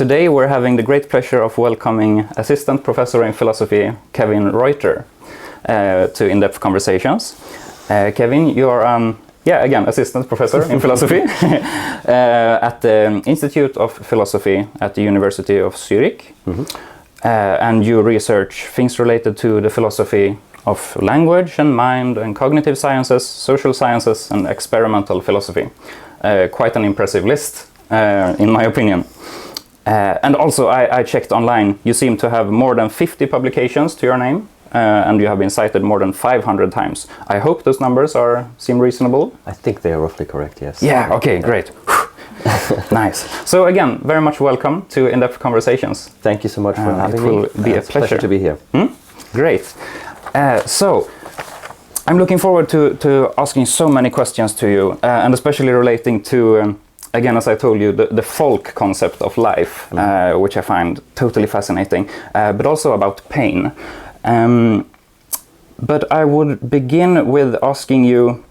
today we're having the great pleasure of welcoming Assistant Professor in Philosophy, Kevin Reuter, to In-Depth Conversations. Kevin, you are again, Assistant Professor in Philosophy at the Institute of Philosophy at the University of Zürich. And you research things related to the philosophy of language and mind and cognitive sciences, social sciences and experimental philosophy. Quite an impressive list, in my opinion. And also I checked online, you seem to have more than 50 publications to your name, and you have been cited more than 500 times. I hope those numbers seem reasonable. I think they are roughly correct, yes. Yeah, okay, great. Nice. So again, very much welcome to In-Depth Conversations. Thank you so much for having me. It will be a pleasure to be here. Great. So I'm looking forward to asking so many questions to you, and especially relating to, again, as I told you, the folk concept of life, which I find totally fascinating, but also about pain. But I would begin with asking you,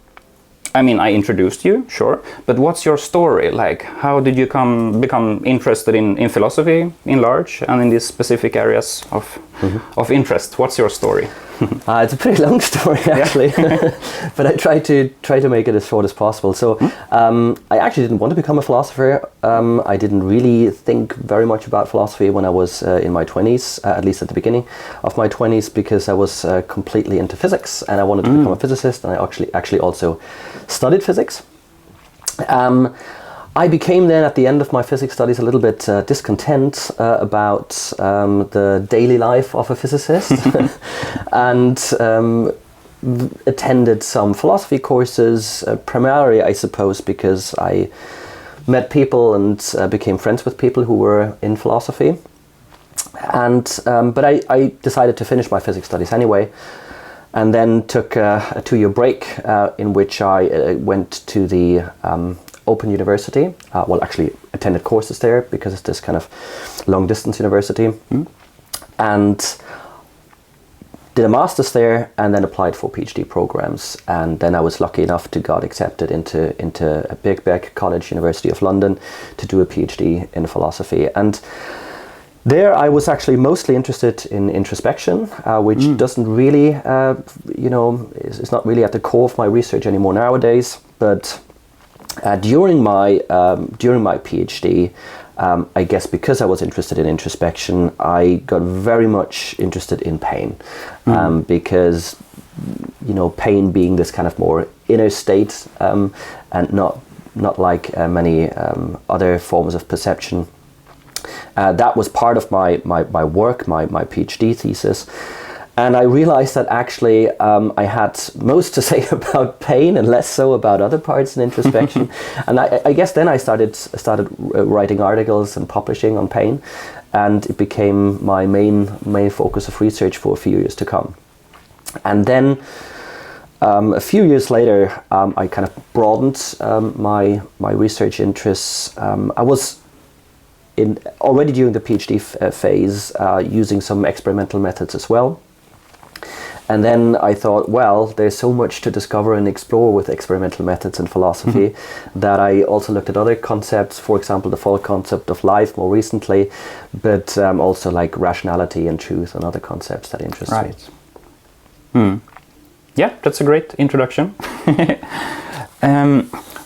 I mean, I introduced you, sure, but what's your story? Like, how did you become interested in philosophy in large and in these specific areas of interest? What's your story? It's a pretty long story, actually, but I try to make it as short as possible. So I actually didn't want to become a philosopher. I didn't really think very much about philosophy when I was in my 20s, at least at the beginning of my 20s, because I was completely into physics and I wanted to become a physicist, and I actually also studied physics. I became then, at the end of my physics studies, a little bit discontent about the daily life of a physicist and attended some philosophy courses, primarily, I suppose, because I met people and became friends with people who were in philosophy. And but I decided to finish my physics studies anyway, and then took a 2-year break in which I went to the Open University, actually attended courses there because it's this kind of long distance university, and did a master's there and then applied for PhD programs. And then I was lucky enough to got accepted into a big college, University of London, to do a PhD in philosophy. And there I was actually mostly interested in introspection, which doesn't really, is not really at the core of my research anymore nowadays, but during my PhD, I guess because I was interested in introspection, I got very much interested in pain, because pain being this kind of more inner state, and not like many other forms of perception. That was part of my work, my PhD thesis. And I realized that actually I had most to say about pain and less so about other parts in introspection. And I guess then I started writing articles and publishing on pain, and it became my main focus of research for a few years to come. And then a few years later, I kind of broadened my research interests. I was already during the PhD phase using some experimental methods as well. And then I thought, well, there's so much to discover and explore with experimental methods in philosophy that I also looked at other concepts, for example, the folk concept of life more recently, but also like rationality and truth and other concepts that interest me. Yeah, that's a great introduction.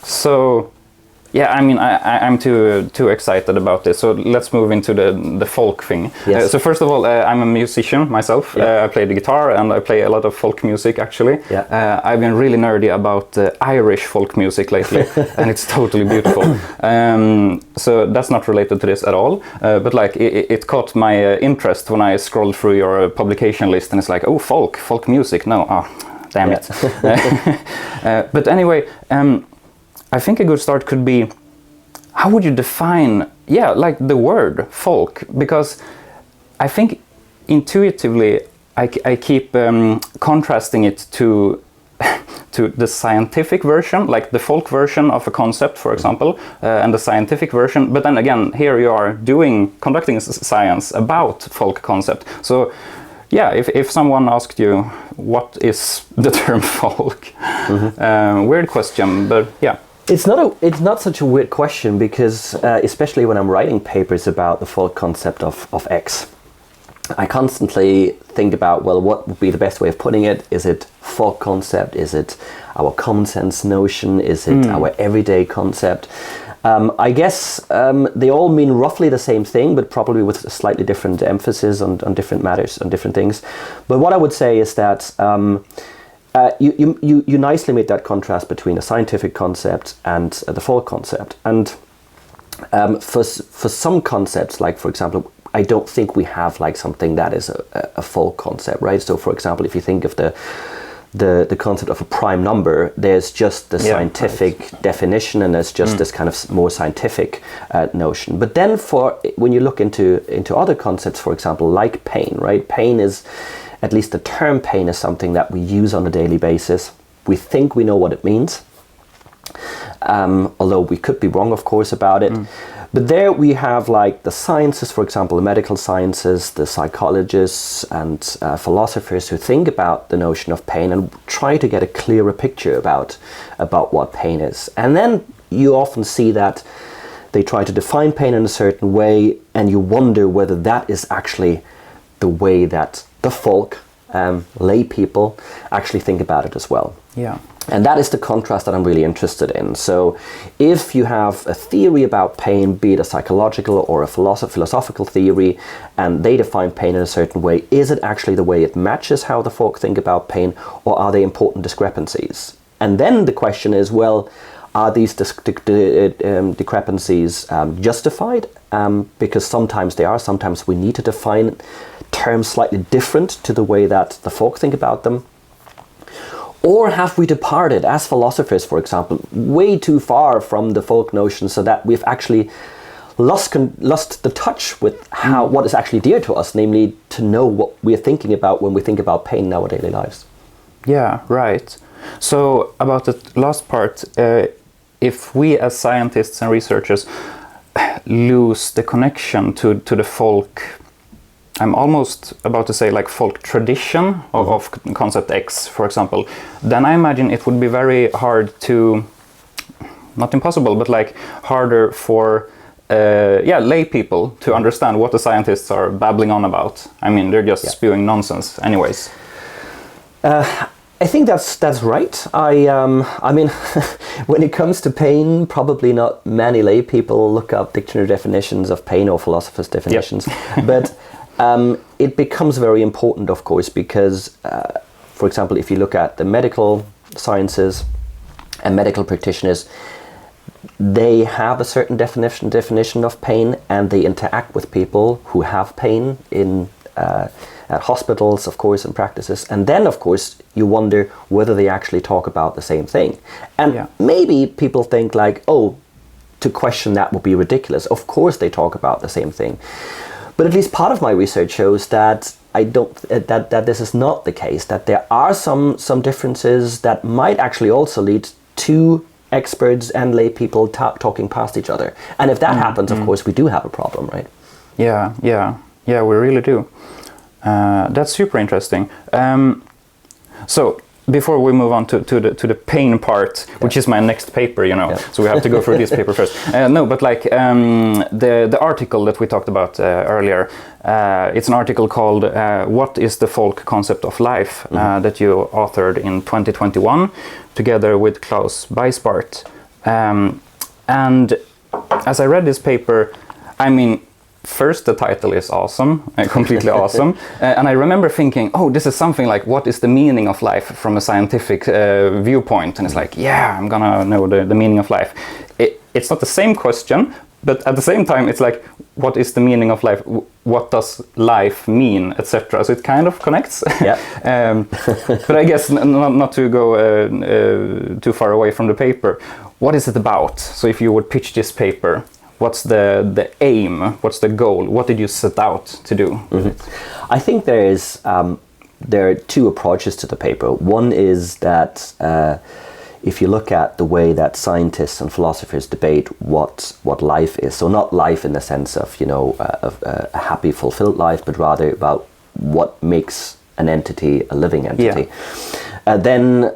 So, yeah, I mean, I'm too excited about this. So let's move into the folk thing. Yes. So first of all, I'm a musician myself. I play the guitar and I play a lot of folk music, actually. I've been really nerdy about Irish folk music lately, and it's totally beautiful. So that's not related to this at all. But like, it caught my interest when I scrolled through your publication list, and it's like, oh, folk music. No, damn it. But anyway. I think a good start could be, how would you define, like the word folk? Because I think intuitively I keep contrasting it to the scientific version, like the folk version of a concept, for example, and the scientific version. But then again, here you are conducting science about folk concept. So yeah, if someone asked you, what is the term folk? Weird question, but yeah. It's not such a weird question because especially when I'm writing papers about the folk concept of X, I constantly think about, well, what would be the best way of putting it? Is it folk concept? Is it our common sense notion? Is it our everyday concept? I guess they all mean roughly the same thing, but probably with a slightly different emphasis on different matters, on different things. But what I would say is that you nicely made that contrast between a scientific concept and the folk concept. And for some concepts, like for example, I don't think we have like something that is a folk concept, right? So for example, if you think of the concept of a prime number, there's just the scientific definition, and there's just this kind of more scientific notion. But then when you look into other concepts, for example, like pain, right? Pain is, at least the term pain is something that we use on a daily basis. We think we know what it means, although we could be wrong, of course, about it. But there we have like the sciences, for example, the medical sciences, the psychologists and philosophers who think about the notion of pain and try to get a clearer picture about what pain is. And then you often see that they try to define pain in a certain way, and you wonder whether that is actually the way that the folk, lay people, actually think about it as well. Yeah. And that is the contrast that I'm really interested in. So if you have a theory about pain, be it a psychological or a philosophical theory, and they define pain in a certain way, is it actually the way it matches how the folk think about pain, or are there important discrepancies? And then the question is, well, are these discrepancies justified? Because sometimes they are, sometimes we need to define terms slightly different to the way that the folk think about them. Or have we departed, as philosophers, for example, way too far from the folk notion, so that we've actually lost the touch with what is actually dear to us, namely to know what we're thinking about when we think about pain in our daily lives? Yeah, right. So about the last part, if we as scientists and researchers lose the connection to the folk, I'm almost about to say like folk tradition of concept X, for example, then I imagine it would be very hard to, not impossible, but like harder for lay people to understand what the scientists are babbling on about. I mean, they're just spewing nonsense anyways. I think that's right. I mean, when it comes to pain, probably not many lay people look up dictionary definitions of pain or philosophers' definitions, but it becomes very important, of course, because, for example, if you look at the medical sciences and medical practitioners, they have a certain definition of pain, and they interact with people who have pain in at hospitals, of course, and practices. And then, of course, you wonder whether they actually talk about the same thing. And maybe people think like, oh, to question that would be ridiculous. Of course they talk about the same thing. But at least part of my research shows that that this is not the case, that there are some differences that might actually also lead to experts and lay people talking past each other. And if that happens, of course, we do have a problem, right? Yeah, we really do. That's super interesting. So before we move on to the pain part, which is my next paper, so we have to go through this paper first. No, but like the article that we talked about earlier, it's an article called "What is the Folk Concept of Life?" That you authored in 2021 together with Klaus Beisbart. And as I read this paper, I mean, first, the title is awesome, completely awesome. And I remember thinking, oh, this is something like, what is the meaning of life from a scientific viewpoint? And it's like, yeah, I'm gonna know the meaning of life. It's not the same question, but at the same time, it's like, what is the meaning of life? What does life mean, etc. So it kind of connects. Yeah. But I guess not to go too far away from the paper. What is it about? So if you would pitch this paper, what's the aim? What's the goal? What did you set out to do? I think there are two approaches to the paper. One is that if you look at the way that scientists and philosophers debate what life is, so not life in the sense of a happy, fulfilled life, but rather about what makes an entity a living entity, then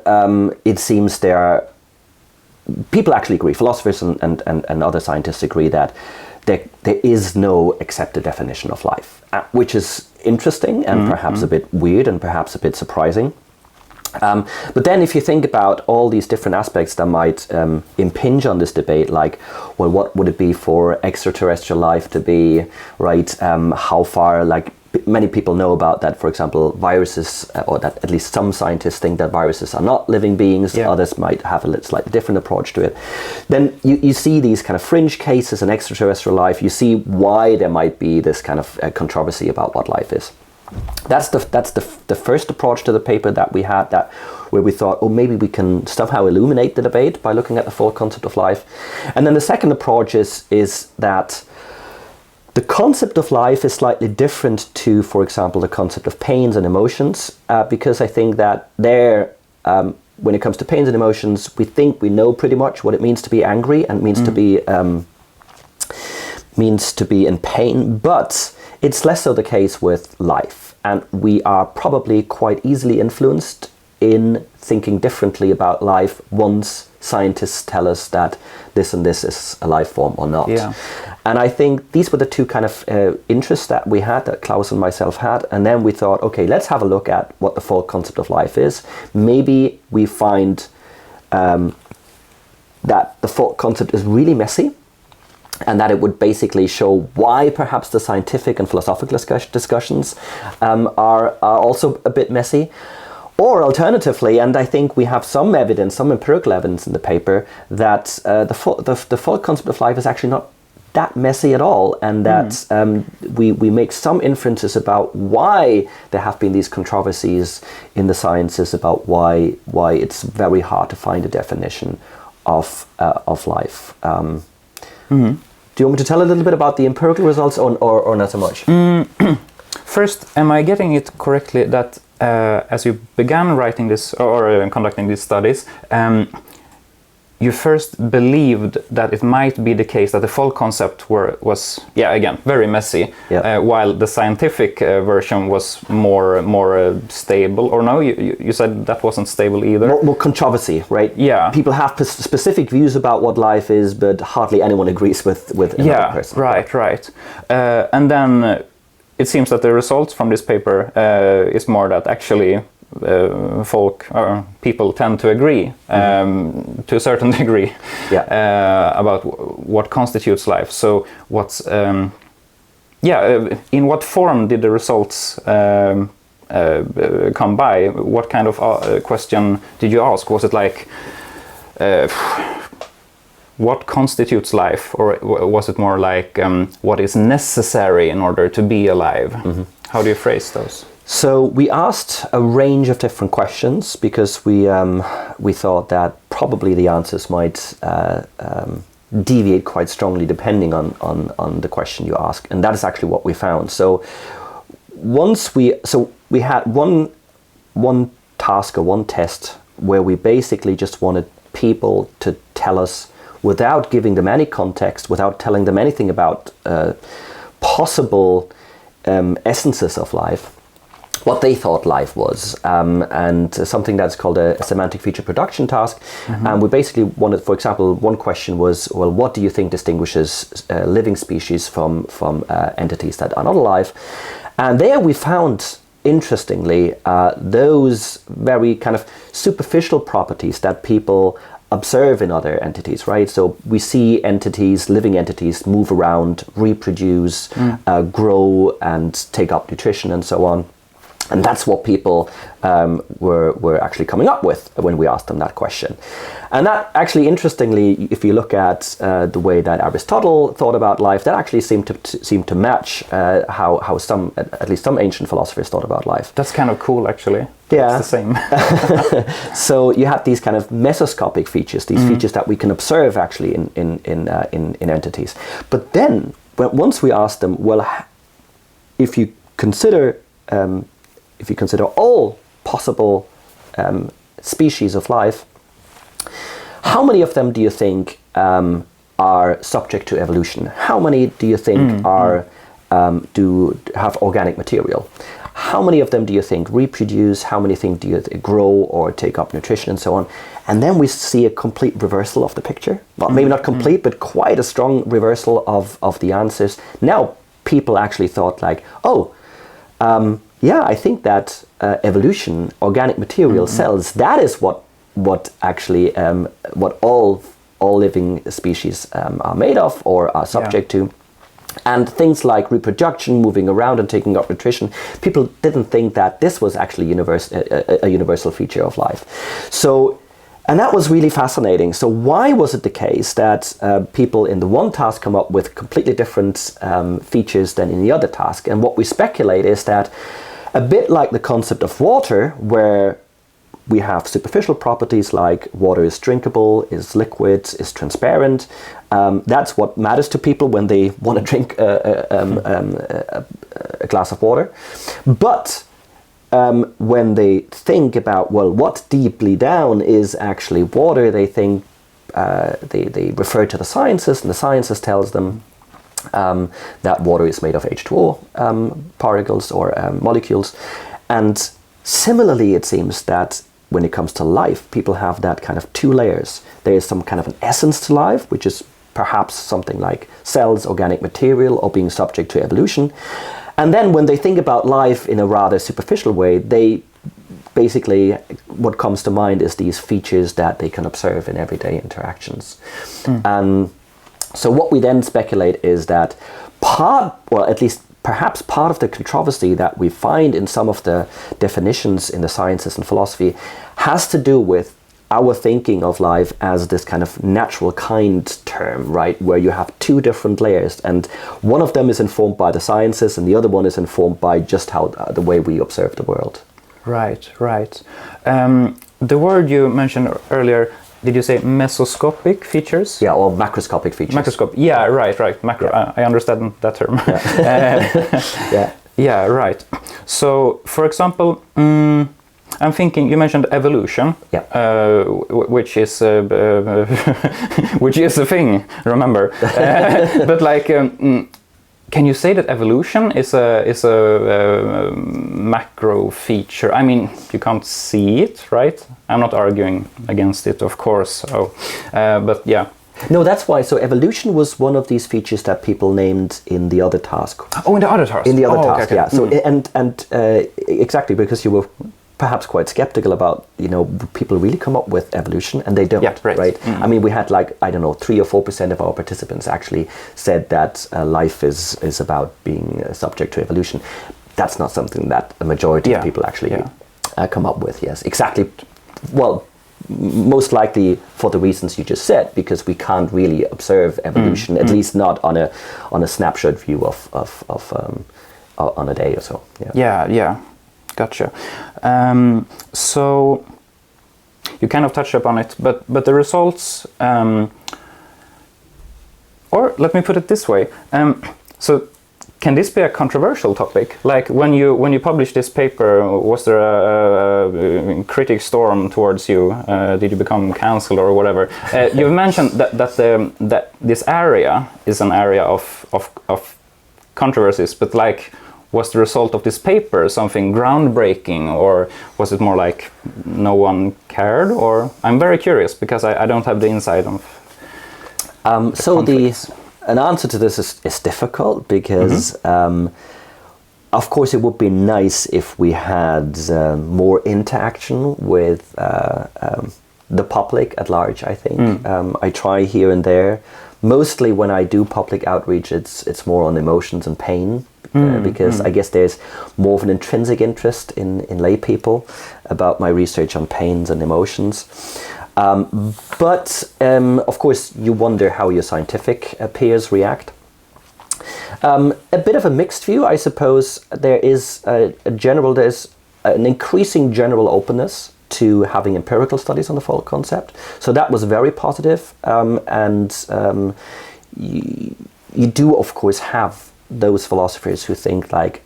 it seems there are people actually agree, philosophers and other scientists agree that there is no accepted definition of life, which is interesting and perhaps a bit weird and perhaps a bit surprising. But then if you think about all these different aspects that might impinge on this debate, like, well, what would it be for extraterrestrial life to be, right? How far, like, many people know about that, for example, viruses, or that at least some scientists think that viruses are not living beings. Yeah. Others might have a slightly different approach to it. Then you see these kind of fringe cases in extraterrestrial life. You see why there might be this kind of controversy about what life is. That's the first approach to the paper that we had, that where we thought, oh, maybe we can somehow illuminate the debate by looking at the full concept of life. And then the second approach is that the concept of life is slightly different to, for example, the concept of pains and emotions, because I think that when it comes to pains and emotions, we think we know pretty much what it means to be angry and means to be in pain, but it's less so the case with life, and we are probably quite easily influenced in thinking differently about life once scientists tell us that this and this is a life form or not. Yeah. And I think these were the two kind of interests that we had, that Klaus and myself had, and then we thought, okay, let's have a look at what the full concept of life is. Maybe we find that the full concept is really messy, and that it would basically show why perhaps the scientific and philosophical discussions are also a bit messy. Or alternatively, and I think we have some evidence, some empirical evidence in the paper, that the full concept of life is actually not that messy at all, and that we make some inferences about why there have been these controversies in the sciences about why it's very hard to find a definition of life. Do you want me to tell a little bit about the empirical results or not so much? First, am I getting it correctly that as you began writing this or conducting these studies, you first believed that it might be the case that the full concept was again very messy, while the scientific version was more stable? Or no, you said that wasn't stable either. More controversy, right? Yeah. People have specific views about what life is, but hardly anyone agrees with another person. Right. And then it seems that the results from this paper is more that actually people tend to agree to a certain degree about what constitutes life. So what's in what form did the results come by? What kind of question did you ask? Was it like what constitutes life, or was it more like what is necessary in order to be alive? How do you phrase those? So we asked a range of different questions because we thought that probably the answers might deviate quite strongly depending on the question you ask, and that is actually what we found. So we had one task or one test where we basically just wanted people to tell us, without giving them any context, without telling them anything about possible essences of life, what they thought life was, and something that's called a semantic feature production task. And we basically wanted, for example, one question was, well, what do you think distinguishes living species from entities that are not alive? And there we found, interestingly, those very kind of superficial properties that people observe in other entities, right? So we see entities, living entities, move around, reproduce, grow, and take up nutrition and so on. And that's what people were actually coming up with when we asked them that question. And that actually, interestingly, if you look at the way that Aristotle thought about life, that actually seemed to match how at least some ancient philosophers thought about life. That's kind of cool, actually. Yeah, it's the same. So you have these kind of mesoscopic features, these features that we can observe actually in entities. But then, once we asked them, well, if you consider all possible species of life, how many of them do you think are subject to evolution? How many do you think do have organic material? how many of them do you think reproduce? How many think do you grow or take up nutrition and so on? And then we see a complete reversal of the picture. Well, maybe not complete, but quite a strong reversal of the answers. Now people actually thought like, oh, yeah, I think that evolution, organic material, cells, that is what actually what all living species are made of or are subject to. And things like reproduction, moving around and taking up nutrition, people didn't think that this was actually a universal feature of life. So, and that was really fascinating. So why was it the case that people in the one task come up with completely different features than in the other task? And what we speculate is that a bit like the concept of water, where we have superficial properties like water is drinkable, is liquid, is transparent. That's what matters to people when they want to drink a glass of water. But when they think about, well, what deeply down is actually water, they think, they refer to the sciences, and the sciences tells them that water is made of H2O particles or molecules. And similarly, it seems that when it comes to life, people have that kind of two layers. There is some kind of an essence to life, which is perhaps something like cells, organic material, or being subject to evolution. And then when they think about life in a rather superficial way, they basically, what comes to mind is these features that they can observe in everyday interactions. So what we then speculate is that perhaps part of the controversy that we find in some of the definitions in the sciences and philosophy has to do with our thinking of life as this kind of natural kind term, right? Where you have two different layers, and one of them is informed by the sciences and the other one is informed by just how the way we observe the world. Right. The word you mentioned earlier, did you say mesoscopic features? Yeah, or macroscopic features. Macroscopic. Yeah, right. Macro. Yeah. I understand that term. Yeah. Yeah, right. So, for example, I'm thinking you mentioned evolution, which is which is a thing. Remember, but like, can you say that evolution is a macro feature? I mean, you can't see it, right? I'm not arguing against it, of course. But yeah. No, that's why. So evolution was one of these features that people named in the other task. Oh, in the other task. In the other task, okay. Yeah. So and exactly, because you were perhaps quite skeptical about, people really come up with evolution, and they don't, right? I mean, we had 3 or 4% of our participants actually said that life is about being subject to evolution. That's not something that a majority of people actually come up with. Yes, exactly. Well, most likely for the reasons you just said, because we can't really observe evolution, at least not on a snapshot view of on a day or so. Yeah. Gotcha. So you kind of touched upon it, but the results, or let me put it this way. So can this be a controversial topic? Like when you published this paper, was there a critic storm towards you? Did you become cancelled or whatever? You mentioned that this area is an area of controversies, but like, was the result of this paper something groundbreaking, or was it more like no one cared? Or I'm very curious because I don't have the insight of. So an answer to this is difficult because, of course, it would be nice if we had more interaction with the public at large. I think I try here and there. Mostly when I do public outreach, it's more on emotions and pain. Because I guess there's more of an intrinsic interest in lay people about my research on pains and emotions. But of course, you wonder how your scientific peers react. A bit of a mixed view, I suppose. There's an increasing general openness to having empirical studies on the folk concept. So that was very positive. You do, of course, have those philosophers who think like,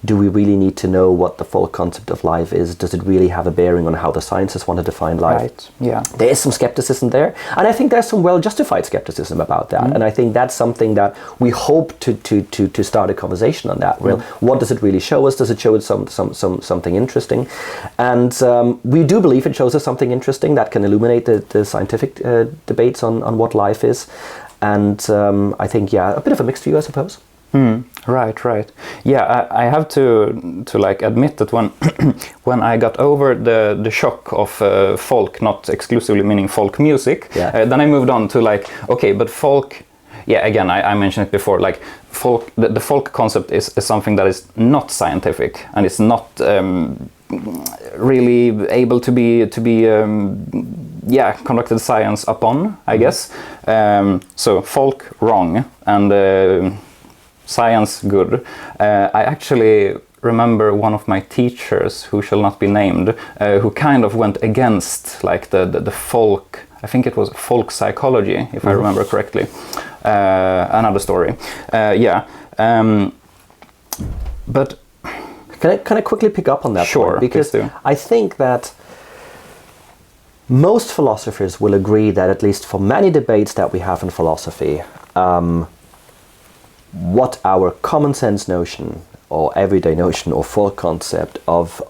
do we really need to know what the full concept of life is? Does it really have a bearing on how the sciences want to define life? Right. Yeah. There is some skepticism there, and I think there's some well-justified skepticism about that. And I think that's something that we hope to start a conversation on that. Well, what does it really show us? Does it show us something interesting? And we do believe it shows us something interesting that can illuminate the scientific debates on what life is. And I think, yeah, a bit of a mixed view, I suppose. Right. Yeah, I have to like admit that when when I got over the shock of folk, not exclusively meaning folk music, then I moved on to like, okay, but folk, yeah, again, I mentioned it before, like folk, the folk concept is something that is not scientific and it's not really able to be conducted science upon, I guess. So folk wrong and science good. I actually remember one of my teachers, who shall not be named, who kind of went against like the folk, I think it was folk psychology, if I remember correctly. Another story. But can I quickly pick up on that? Sure, point? Because I think that most philosophers will agree that, at least for many debates that we have in philosophy, what our common sense notion or everyday notion or full concept of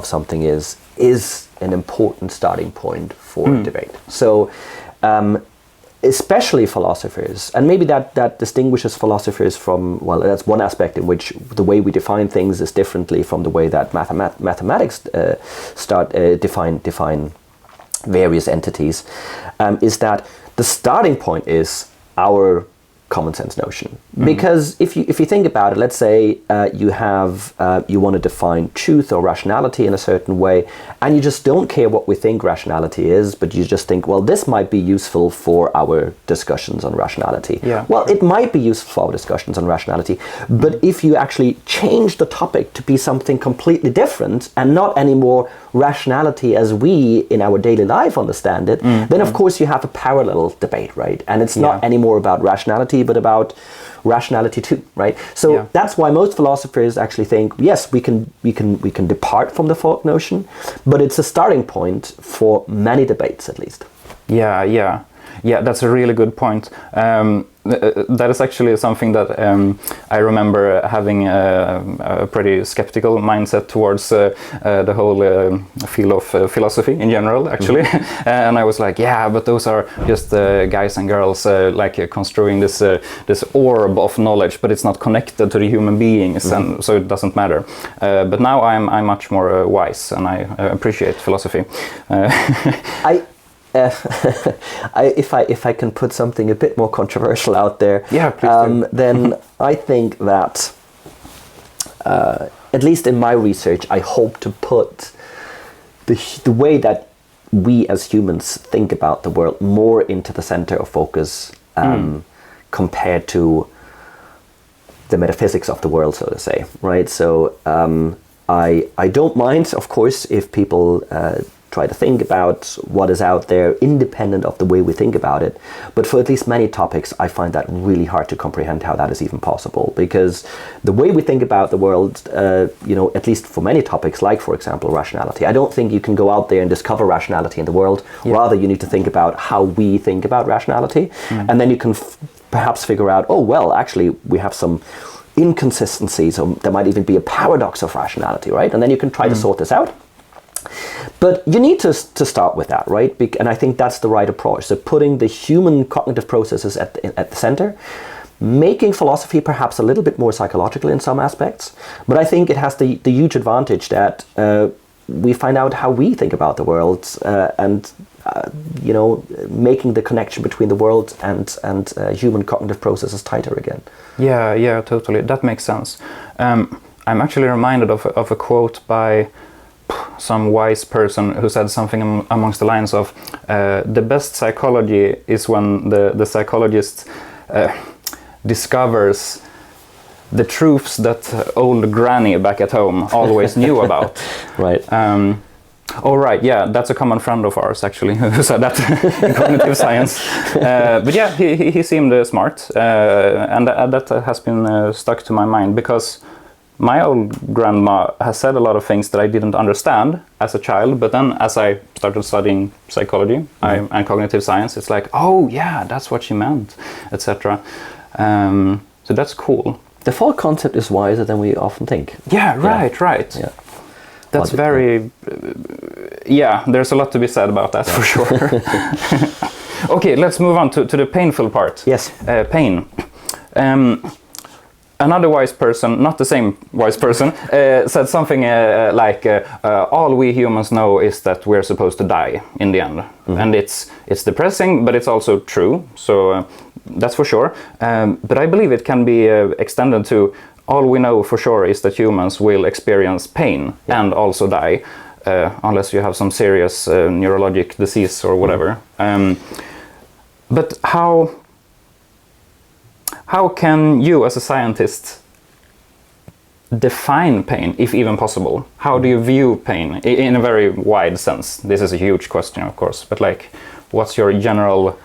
something is an important starting point for debate. So especially philosophers, and maybe that distinguishes philosophers from, well, that's one aspect in which the way we define things is differently from the way that mathematics define various entities, is that the starting point is our common sense notion. Because if you think about it, let's say you want to define truth or rationality in a certain way, and you just don't care what we think rationality is, but you just think, well, this might be useful for our discussions on rationality. Yeah. Well, it might be useful for our discussions on rationality, but if you actually change the topic to be something completely different and not anymore rationality as we in our daily life understand it, then of course you have a parallel debate, right? And it's not anymore about rationality, but about rationality too, right? So that's why most philosophers actually think, yes, we can depart from the folk notion, but it's a starting point for many debates, at least. Yeah, that's a really good point. That is actually something that I remember having a pretty skeptical mindset towards the whole field of philosophy in general, actually. And I was like, yeah, but those are just guys and girls construing this orb of knowledge, but it's not connected to the human beings, and so it doesn't matter. But now I'm much more wise, and I appreciate philosophy. If I can put something a bit more controversial out there, please do. Then I think that, at least in my research, I hope to put the way that we as humans think about the world more into the center of focus, compared to the metaphysics of the world, so to say, right? So I don't mind, of course, if people try to think about what is out there independent of the way we think about it. But for at least many topics, I find that really hard to comprehend how that is even possible. Because the way we think about the world, at least for many topics, like, for example, rationality, I don't think you can go out there and discover rationality in the world. Rather, you need to think about how we think about rationality. And then you can perhaps figure out, oh, well, actually, we have some inconsistencies, or there might even be a paradox of rationality, right? And then you can try to sort this out. But you need to start with that, right? And I think that's the right approach. So putting the human cognitive processes at the center, making philosophy perhaps a little bit more psychological in some aspects. But I think it has the huge advantage that we find out how we think about the world, and making the connection between the world and human cognitive processes tighter again. Yeah, totally. That makes sense. I'm actually reminded of a quote by some wise person who said something amongst the lines of, the best psychology is when the psychologist discovers the truths that old granny back at home always knew about. Right. Oh, right, yeah, that's a common friend of ours, actually, who said that in cognitive science. But yeah, he seemed smart, and that has been stuck to my mind, because my old grandma has said a lot of things that I didn't understand as a child, but then as I started studying psychology and cognitive science, it's like, oh yeah, that's what she meant, etc. So that's cool. The folk concept is wiser than we often think. Yeah, right. Yeah. That's very... there's a lot to be said about that, for sure. Okay, let's move on to the painful part. Yes. Pain. Another wise person, not the same wise person, said something like, all we humans know is that we're supposed to die in the end. And it's depressing, but it's also true, so that's for sure. But I believe it can be extended to, all we know for sure is that humans will experience pain and also die, unless you have some serious neurologic disease or whatever. But how can you, as a scientist, define pain, if even possible? How do you view pain in a very wide sense? This is a huge question, of course, but like, what's your general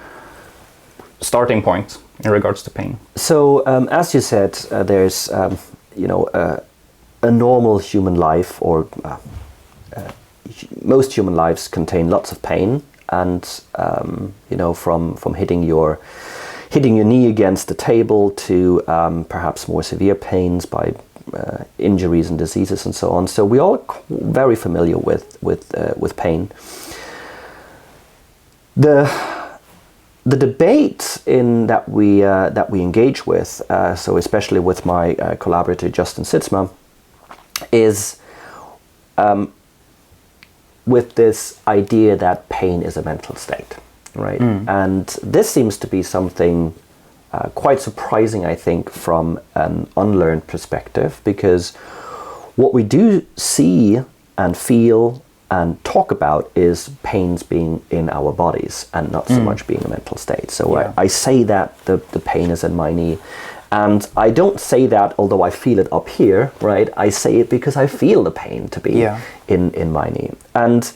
starting point in regards to pain? So, as you said, there's, a normal human life, or most human lives contain lots of pain, and from hitting your knee against the table to perhaps more severe pains by injuries and diseases and so on. So we all very familiar with pain. The debate that we engage with, so especially with my collaborator Justin Sitzma, is with this idea that pain is a mental state. Right, and this seems to be something quite surprising, I think, from an unlearned perspective, because what we do see and feel and talk about is pains being in our bodies and not so much being a mental state. So I say that the pain is in my knee, and I don't say that although I feel it up here, right? I say it because I feel the pain to be in my knee, and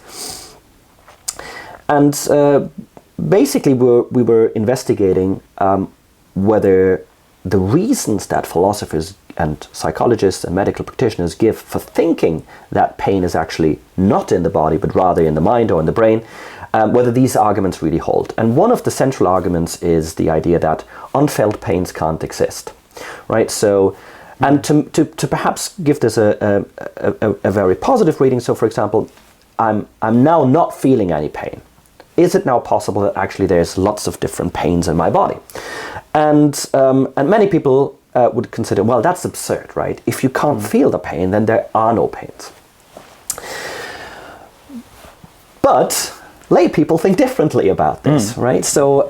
basically, we were investigating whether the reasons that philosophers and psychologists and medical practitioners give for thinking that pain is actually not in the body, but rather in the mind or in the brain, whether these arguments really hold. And one of the central arguments is the idea that unfelt pains can't exist, right? So, and to perhaps give this a very positive reading, so for example, I'm now not feeling any pain. Is it now possible that actually there's lots of different pains in my body? And many people would consider, well, that's absurd, right? If you can't feel the pain, then there are no pains. But lay people think differently about this, right? So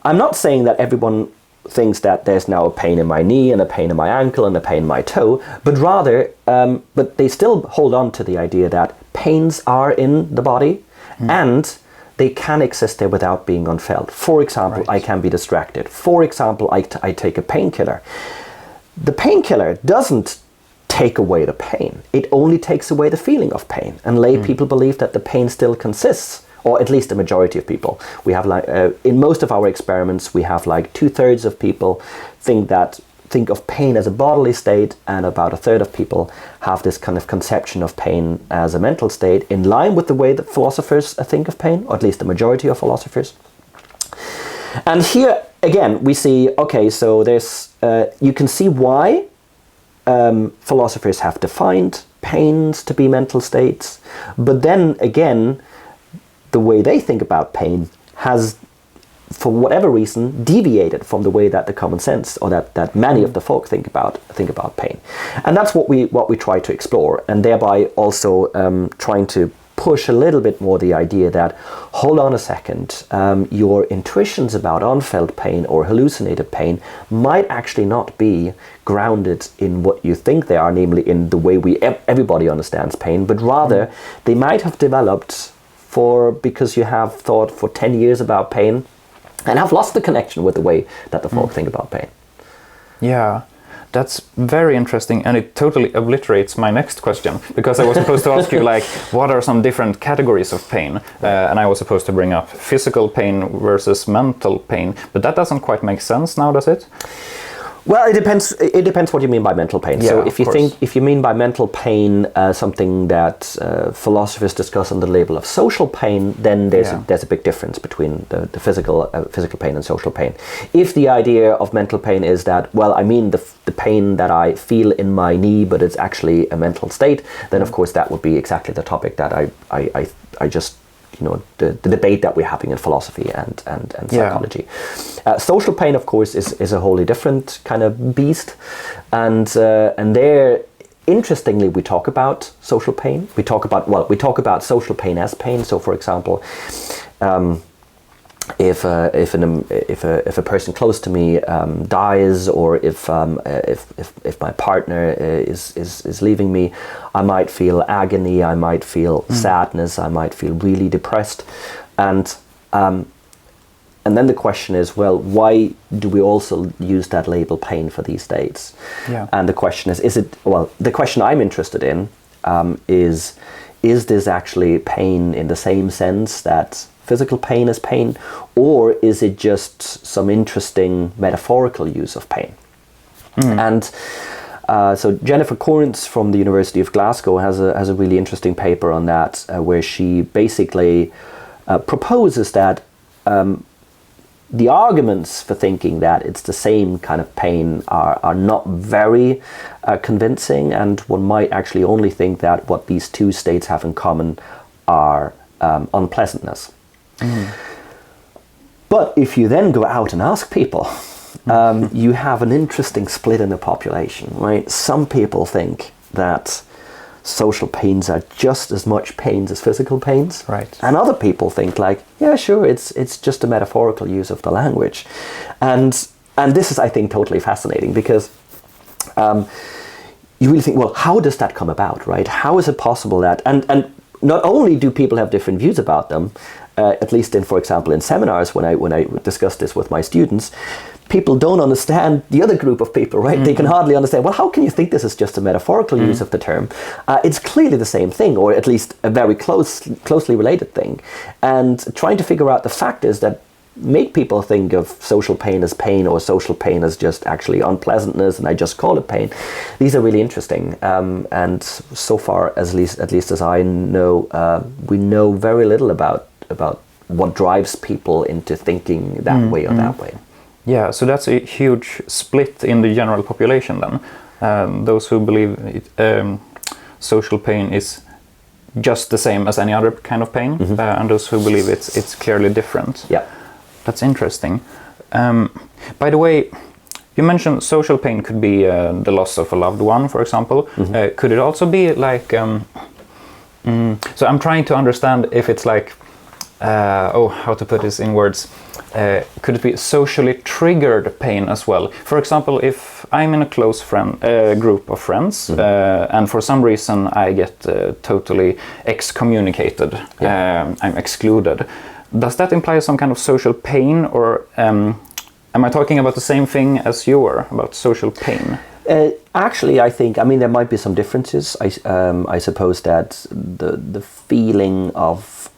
I'm not saying that everyone thinks that there's now a pain in my knee and a pain in my ankle and a pain in my toe, but rather, but they still hold on to the idea that pains are in the body and they can exist there without being unfelt. For example, I can be distracted. For example, I take a painkiller. The painkiller doesn't take away the pain. It only takes away the feeling of pain. And lay people believe that the pain still consists, or at least the majority of people. We have in most of our experiments, we have 2/3 of people think of pain as a bodily state, and about 1/3 of people have this kind of conception of pain as a mental state, in line with the way that philosophers think of pain, or at least the majority of philosophers. And here again we see, okay, so there's you can see why philosophers have defined pains to be mental states, but then again the way they think about pain has, for whatever reason, deviated from the way that the common sense, or that many of the folk think about pain. And that's what we try to explore, and thereby also trying to push a little bit more the idea that, hold on a second, your intuitions about unfelt pain or hallucinated pain might actually not be grounded in what you think they are, namely in the way everybody understands pain, but rather they might have developed because you have thought for 10 years about pain and have lost the connection with the way that the folk think about pain. Yeah, that's very interesting, and it totally obliterates my next question, because I was supposed to ask you what are some different categories of pain, and I was supposed to bring up physical pain versus mental pain, but that doesn't quite make sense now, does it? Well, it depends. It depends what you mean by mental pain. Yeah, so if course. if you mean by mental pain something that philosophers discuss under the label of social pain, then there's a big difference between the physical pain and social pain. If the idea of mental pain is that, well, I mean the pain that I feel in my knee, but it's actually a mental state, then of course that would be exactly the topic that I just, you know, the debate that we're having in philosophy and psychology. Social pain, of course, is a wholly different kind of beast, and there, interestingly, we talk about social pain. We talk about social pain as pain. So, for example, if a person close to me dies, or if my partner is leaving me, I might feel agony, I might feel sadness, I might feel really depressed, and then the question is, well, why do we also use that label pain for these states? Yeah. And the question is it, well, the question I'm interested in is this actually pain in the same sense that physical pain is pain, or is it just some interesting metaphorical use of pain? And so Jennifer Corrins from the University of Glasgow has a really interesting paper on that, where she basically proposes that the arguments for thinking that it's the same kind of pain are not very convincing, and one might actually only think that what these two states have in common are unpleasantness. But if you then go out and ask people, you have an interesting split in the population, right? Some people think that social pains are just as much pains as physical pains, right? And other people think like, yeah, sure, it's just a metaphorical use of the language, and this is, I think, totally fascinating, because you really think, well, how does that come about, right? How is it possible that and not only do people have different views about them, at least in, for example, in seminars, when I discuss this with my students, people don't understand the other group of people, right? They can hardly understand, well, how can you think this is just a metaphorical use of the term? It's clearly the same thing, or at least a very closely related thing. And trying to figure out the factors that make people think of social pain as pain, or social pain as just actually unpleasantness, and I just call it pain. These are really interesting, and so far, at least as I know, we know very little about what drives people into thinking that way or that way. Yeah, so that's a huge split in the general population then. Those who believe social pain is just the same as any other kind of pain, and those who believe it's clearly different. Yeah. That's interesting. By the way, you mentioned social pain could be the loss of a loved one, for example. Could it also be like... so I'm trying to understand if it's like... how to put this in words? Could it be socially triggered pain as well? For example, if I'm in a close group of friends, and for some reason I get totally excommunicated, I'm excluded, does that imply some kind of social pain, or am I talking about the same thing as you were, about social pain? Actually, I think, I mean, there might be some differences. I suppose that the feeling of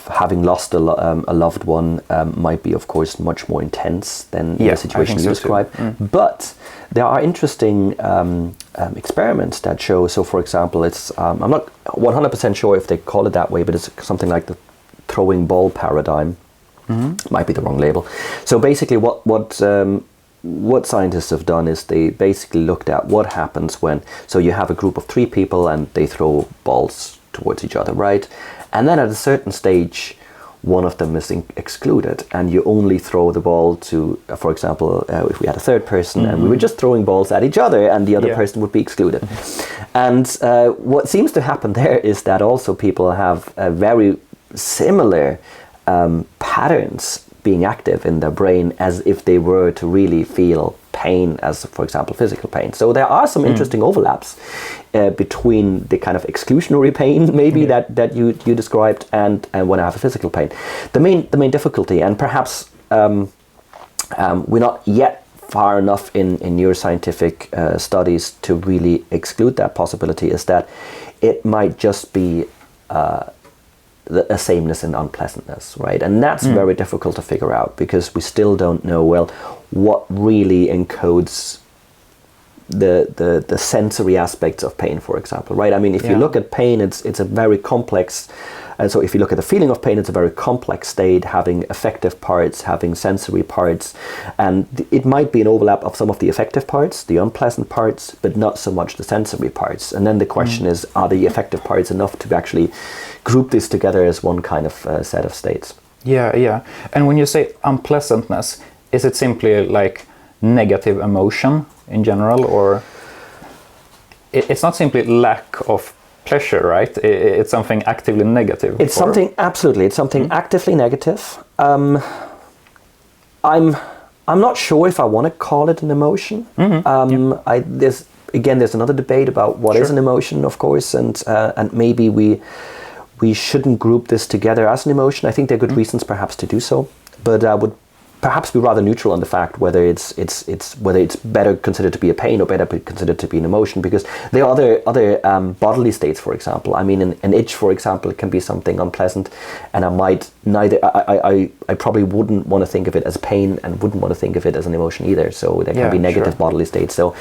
having lost a loved one might be, of course, much more intense than the situation you describe. But there are interesting experiments that show, so for example, it's, I'm not 100% sure if they call it that way, but it's something like the throwing ball paradigm. Might be the wrong label. So basically what scientists have done is they basically looked at what happens when, so you have a group of 3 people and they throw balls towards each other, right? And then at a certain stage, one of them is excluded, and you only throw the ball to, for example, if we had a third person and we were just throwing balls at each other, and the other person would be excluded. And what seems to happen there is that also people have very similar patterns being active in their brain as if they were to really feel pain, as for example physical pain. So there are some interesting overlaps between the kind of exclusionary pain maybe that you described and when I have a physical pain. The main difficulty, and perhaps we're not yet far enough in neuroscientific studies to really exclude that possibility, is that it might just be a sameness and unpleasantness, right? And that's very difficult to figure out because we still don't know, well, what really encodes the sensory aspects of pain, for example, right? I mean, if you look at pain, it's a very complex. And so if you look at the feeling of pain, it's a very complex state, having affective parts, having sensory parts, and it might be an overlap of some of the affective parts, the unpleasant parts, but not so much the sensory parts. And then the question is, are the affective parts enough to actually group this together as one kind of set of states? Yeah. And when you say unpleasantness, is it simply like negative emotion in general, or it's not simply lack of pleasure, right? It's something actively negative. It's something actively negative. I'm not sure if I want to call it an emotion. There's another debate about what is an emotion, of course, and maybe we shouldn't group this together as an emotion. I think there are good reasons perhaps to do so, but I would perhaps be rather neutral on the fact whether it's better considered to be a pain or better considered to be an emotion, because there are other bodily states. For example, I mean, an itch, for example, can be something unpleasant, and I probably wouldn't want to think of it as pain and wouldn't want to think of it as an emotion either. So there can be negative bodily states. So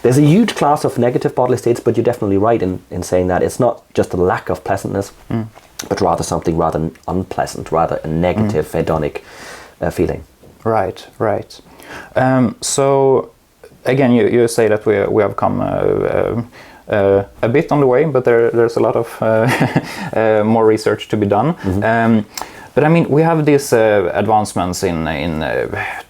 there's a huge class of negative bodily states, but you're definitely right in saying that it's not just a lack of pleasantness, but rather something rather unpleasant, rather a negative hedonic feeling. Right. So again, you say that we have come a bit on the way, but there's a lot of more research to be done. But I mean, we have these advancements in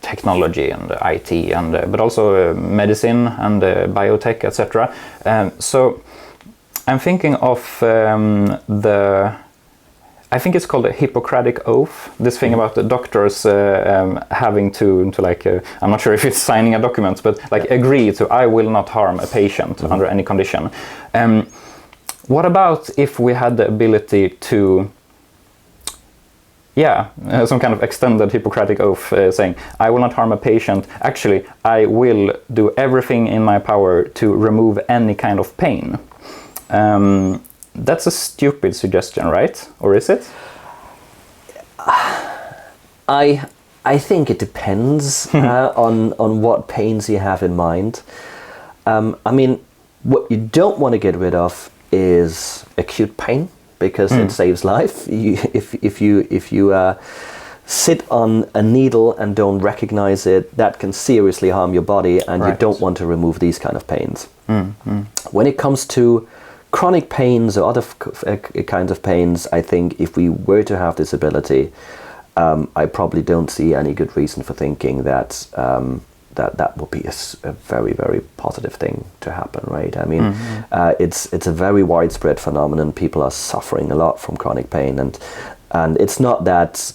technology and IT, and but also medicine and biotech, etc. So I'm thinking of I think it's called a Hippocratic Oath. This thing about the doctors having to like, I'm not sure if it's signing a document, but like agree to, I will not harm a patient under any condition. What about if we had the ability to, some kind of extended Hippocratic Oath saying, I will not harm a patient. Actually, I will do everything in my power to remove any kind of pain. That's a stupid suggestion, right? Or is it? I think it depends on what pains you have in mind. I mean, what you don't want to get rid of is acute pain, because it saves life. If you sit on a needle and don't recognize it, that can seriously harm your body, and you don't want to remove these kind of pains. When it comes to chronic pains or other kinds of pains, I think if we were to have this ability, I probably don't see any good reason for thinking that that would be a very, very positive thing to happen, right? I mean, it's a very widespread phenomenon. People are suffering a lot from chronic pain, and it's not that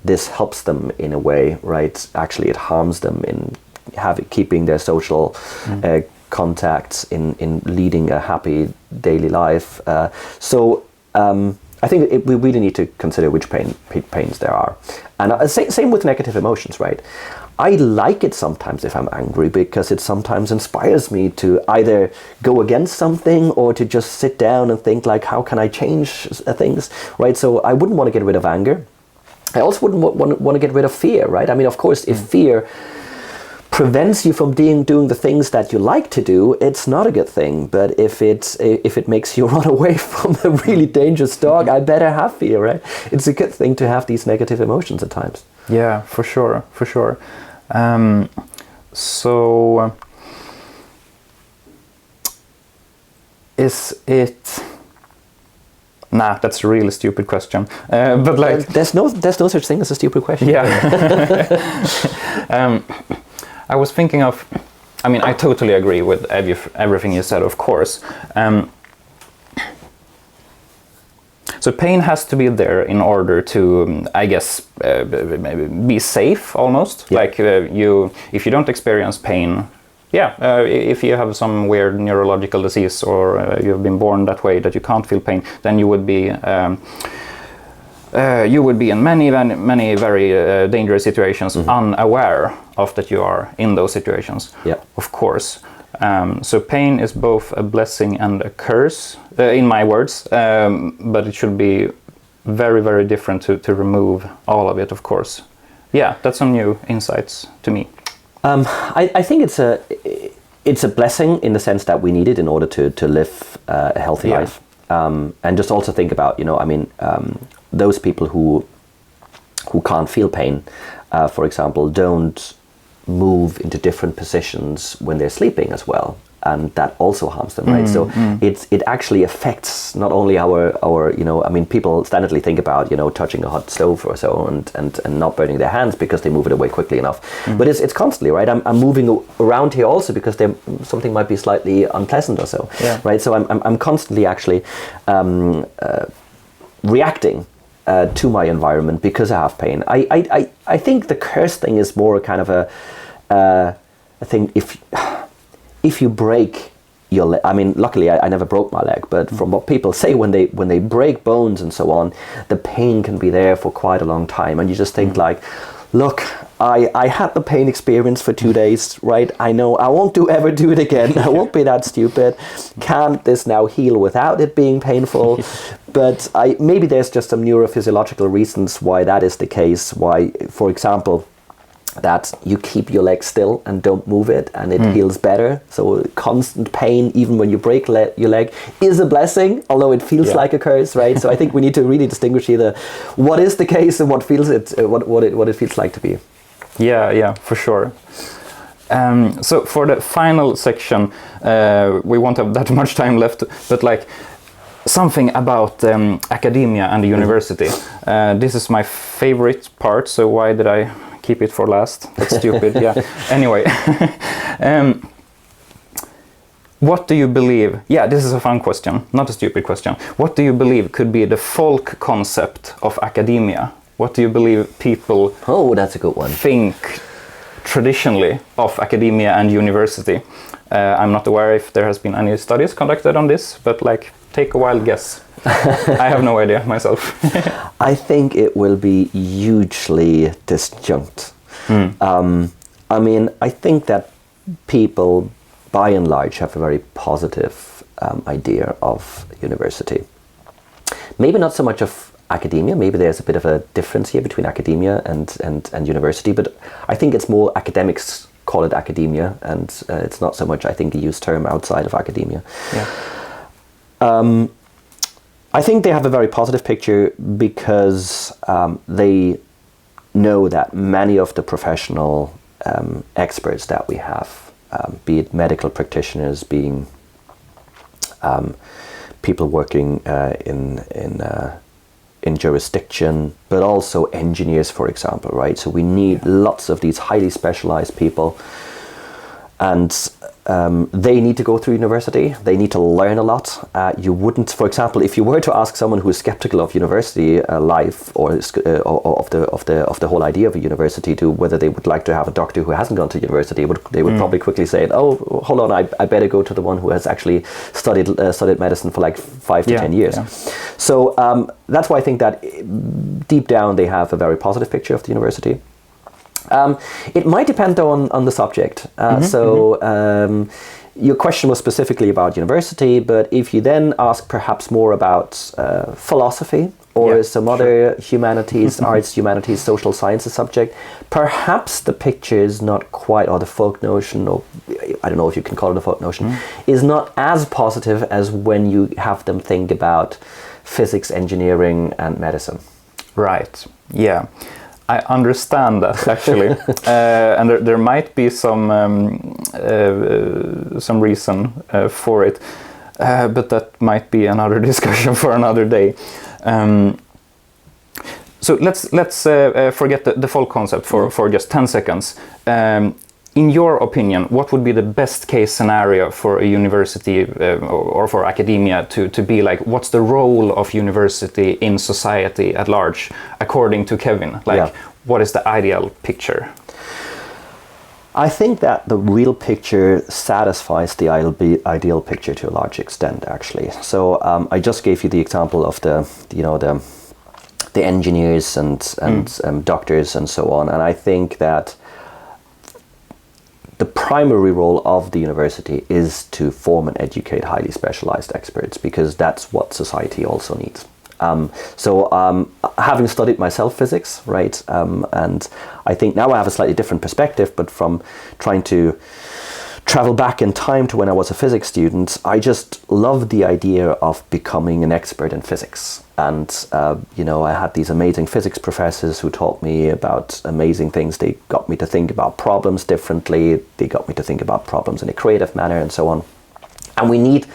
this helps them in a way, right? Actually, it harms them in keeping their social contacts, in leading a happy daily life. So I think we really need to consider which pains there are. And same with negative emotions, right? I like it sometimes if I'm angry, because it sometimes inspires me to either go against something or to just sit down and think, like, how can I change things, right? So I wouldn't want to get rid of anger. I also wouldn't want to get rid of fear, right? I mean, of course, if fear prevents you from doing the things that you like to do, it's not a good thing. But if it makes you run away from a really dangerous dog, I better have fear, right? It's a good thing to have these negative emotions at times. Yeah, for sure. So is it? Nah, that's a really stupid question. But like, there's no such thing as a stupid question. Yeah. I was thinking of, I mean, I totally agree with everything you said, of course. So pain has to be there in order to, I guess, be safe almost. Yeah. Like if you don't experience pain, if you have some weird neurological disease, or you've been born that way that you can't feel pain, then you would be in many very dangerous situations, unaware of that you are in those situations. Yeah. Of course. So pain is both a blessing and a curse, in my words, but it should be very, very different to remove all of it, of course. Yeah, that's some new insights to me. I think it's a blessing in the sense that we need it in order to live a healthy life. And just also think about, those people who can't feel pain, for example, don't move into different positions when they're sleeping as well, and that also harms them, right? So it actually affects not only our people standardly think about touching a hot stove or so and not burning their hands because they move it away quickly enough, but it's constantly, right? I'm moving around here also because something might be slightly unpleasant or so, right? So I'm constantly actually reacting to my environment because I have pain. I think the curse thing is more kind of a thing. If you break your leg, luckily I never broke my leg, but from what people say, when they break bones and so on, the pain can be there for quite a long time, and you just think like, look, I had the pain experience for 2 days, right? I know I won't ever do it again. I won't be that stupid. Can't this now heal without it being painful? But maybe there's just some neurophysiological reasons why that is the case. Why, for example, that you keep your leg still and don't move it, and it heals better. So constant pain, even when you break your leg, is a blessing, although it feels like a curse, right? So I think we need to really distinguish either what is the case and what it feels like to be. Yeah, for sure. So for the final section, we won't have that much time left, but like something about academia and the university. This is my favorite part, so why did I keep it for last? That's stupid. Yeah. Anyway, what do you believe? Yeah, this is a fun question, not a stupid question. What do you believe could be the folk concept of academia? What do you believe people? Oh, that's a good one. Think traditionally of academia and university. I'm not aware if there has been any studies conducted on this, but like, take a wild guess. I have no idea myself. I think it will be hugely disjunct. I think that people, by and large, have a very positive idea of university. Maybe not so much of academia. Maybe there's a bit of a difference here between academia and university, but I think it's more academics call it academia, and it's not so much, I think, a used term outside of academia. Yeah. I think they have a very positive picture because they know that many of the professional experts that we have, be it medical practitioners, being people working in jurisdiction, but also engineers, for example, right? So we need lots of these highly specialized people, and they need to go through university. They need to learn a lot. You wouldn't, for example, if you were to ask someone who is skeptical of university life or of the whole idea of a university, to whether they would like to have a doctor who hasn't gone to university, they would probably quickly say, "Oh, hold on, I better go to the one who has actually studied medicine for like 5 to 10 years." Yeah. So that's why I think that deep down they have a very positive picture of the university. It might depend on the subject. Your question was specifically about university, but if you then ask perhaps more about philosophy or some other humanities, arts, humanities, social sciences subject, perhaps the picture is not quite, or the folk notion, or I don't know if you can call it a folk notion, is not as positive as when you have them think about physics, engineering, and medicine. Right. Yeah. I understand that actually, and there might be some reason for it, but that might be another discussion for another day. So let's forget the folk concept for just 10 seconds. In your opinion, what would be the best case scenario for a university or for academia to be like? What's the role of university in society at large, according to Kevin? What is the ideal picture? I think that the real picture satisfies the ideal picture to a large extent, actually. So I just gave you the example of the engineers and doctors and so on, and I think that the primary role of the university is to form and educate highly specialized experts, because that's what society also needs. Having studied myself physics, right, and I think now I have a slightly different perspective, but from trying to travel back in time to when I was a physics student, I just loved the idea of becoming an expert in physics. And, I had these amazing physics professors who taught me about amazing things. They got me to think about problems differently. They got me to think about problems in a creative manner and so on. And we need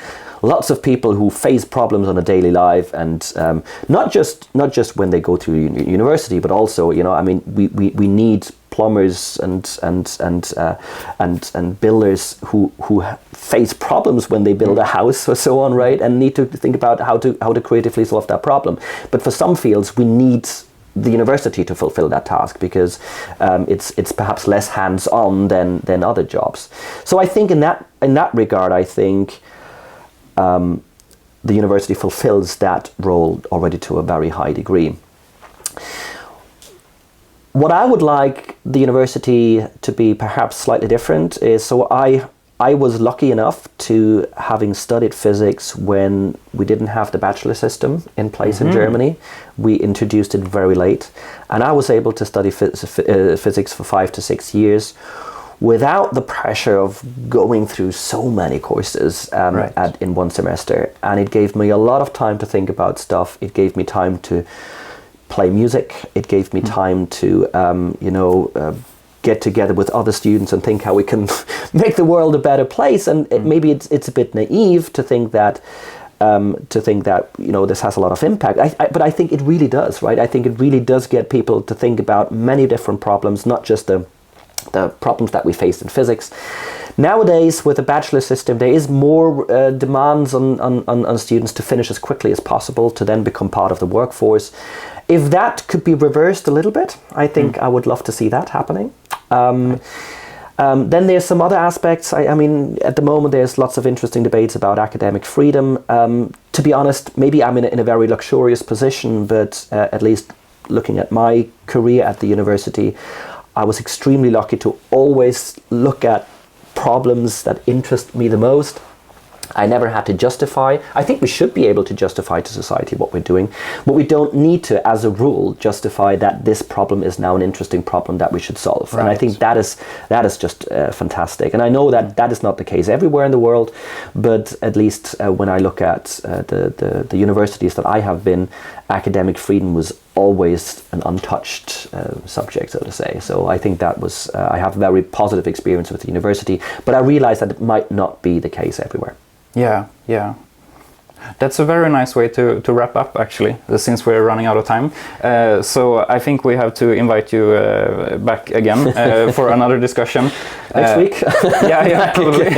lots of people who face problems on a daily life, and not just when they go to university, but also, we need plumbers and builders who face problems when they build a house or so on, right? And need to think about how to creatively solve that problem. But for some fields, we need the university to fulfill that task, because it's perhaps less hands-on than other jobs. So I think in that regard, I think the university fulfills that role already to a very high degree. What I would like the university to be perhaps slightly different is, so I was lucky enough to having studied physics when we didn't have the bachelor system in place in Germany. We introduced it very late, and I was able to study physics for 5 to 6 years without the pressure of going through so many courses in one semester. And it gave me a lot of time to think about stuff. It gave me time to play music. It gave me time to, get together with other students and think how we can make the world a better place. And maybe it's a bit naive to think that this has a lot of impact. But I think it really does, right? I think it really does get people to think about many different problems, not just the problems that we faced in physics. Nowadays, with the bachelor system, there is more demands on students to finish as quickly as possible, to then become part of the workforce. If that could be reversed a little bit, I think I would love to see that happening. Then there's some other aspects. I mean, at the moment, there's lots of interesting debates about academic freedom. To be honest, maybe I'm in a very luxurious position, but at least looking at my career at the university, I was extremely lucky to always look at problems that interest me the most. I never had to justify. I think we should be able to justify to society what we're doing, but we don't need to, as a rule, justify that this problem is now an interesting problem that we should solve. Right. And I think that is just fantastic. And I know that is not the case everywhere in the world, but at least when I look at the universities that I have been, academic freedom was always an untouched subject, so to say. So I think that was, I have a very positive experience with the university, but I realized that it might not be the case everywhere. Yeah. That's a very nice way to wrap up, actually, since we're running out of time. So I think we have to invite you back again for another discussion. Next week? Yeah, probably.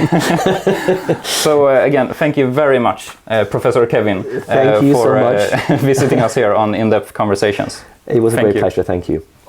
So again, thank you very much, Professor Kevin, thank you for so much. visiting us here on In-Depth Conversations. It was a great pleasure, thank you.